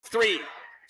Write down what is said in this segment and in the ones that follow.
3,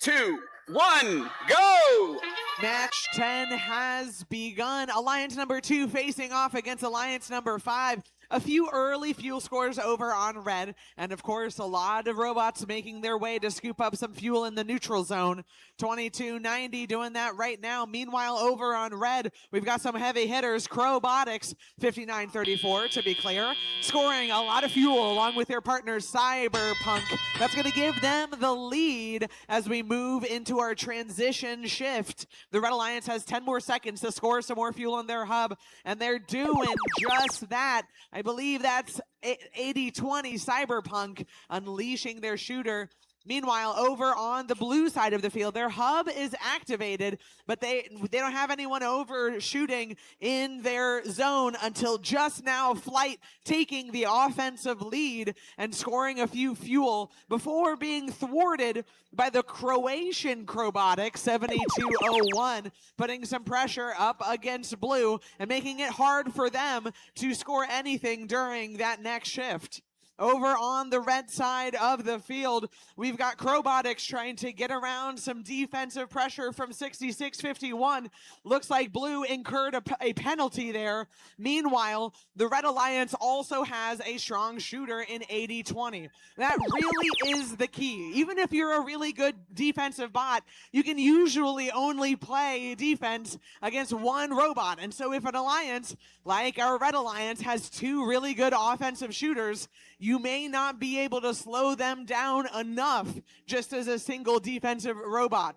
2, 1, go! Match 10 has begun. Alliance number 2 facing off against Alliance number 5. A few early fuel scores over on red, and of course a lot of robots making their way to scoop up some fuel in the neutral zone. 2290 doing that right now. Meanwhile, over on red, we've got some heavy hitters. Robotics, 5934 to be clear, scoring a lot of fuel along with their partners Cyberpunk. That's going to give them the lead as we move into our transition shift. The Red Alliance has 10 more seconds to score some more fuel in their hub, and they're doing just that. I believe that's 80-20 Cyberpunk unleashing their shooter. Meanwhile, over on the blue side of the field, their hub is activated, but they don't have anyone overshooting in their zone until just now. Flight taking the offensive lead and scoring a few fuel before being thwarted by the Croatian Robotics, 7201, putting some pressure up against blue and making it hard for them to score anything during that next shift. Over on the red side of the field, we've got Robotics trying to get around some defensive pressure from 6651. Looks like blue incurred a penalty there. Meanwhile, the Red Alliance also has a strong shooter in 80-20. That really is the key. Even if you're a really good defensive bot, you can usually only play defense against one robot. And so if an alliance, like our Red Alliance, has two really good offensive shooters, you may not be able to slow them down enough just as a single defensive robot.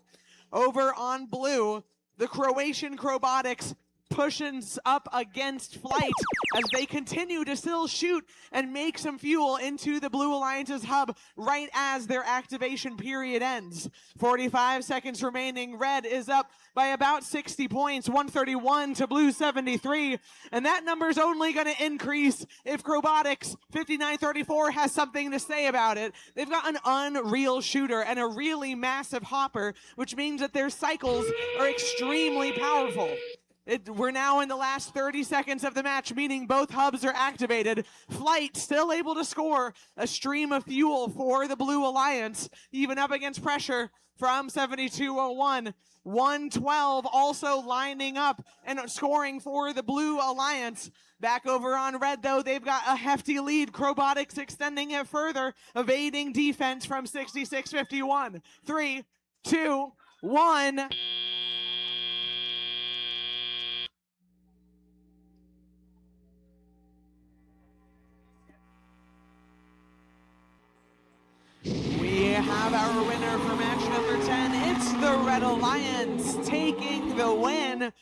Over on blue, the Croatian Robotics pushes up against Flight as they continue to still shoot and make some fuel into the Blue Alliance's hub right as their activation period ends. 45 seconds remaining. Red is up by about 60 points, 131 to blue 73, and that number's only going to increase if Robotics 5934 has something to say about it. They've got an unreal shooter and a really massive hopper, which means that their cycles are extremely powerful. We're now in the last 30 seconds of the match, meaning both hubs are activated. Flight still able to score a stream of fuel for the Blue Alliance, even up against pressure from 7201. 112 also lining up and scoring for the Blue Alliance. Back over on red, though, they've got a hefty lead. Robotics extending it further, evading defense from 6651. 3, 2, 1. We have our winner for match number 10. It's the Red Alliance taking the win.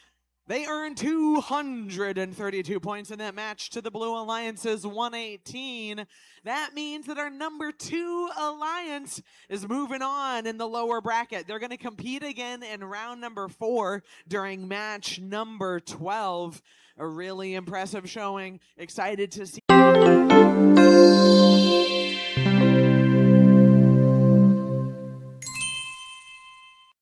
They earned 232 points in that match to the Blue Alliance's 118. That means that our number 2 alliance is moving on in the lower bracket. They're going to compete again in round number 4 during match number 12. A really impressive showing. Excited to see.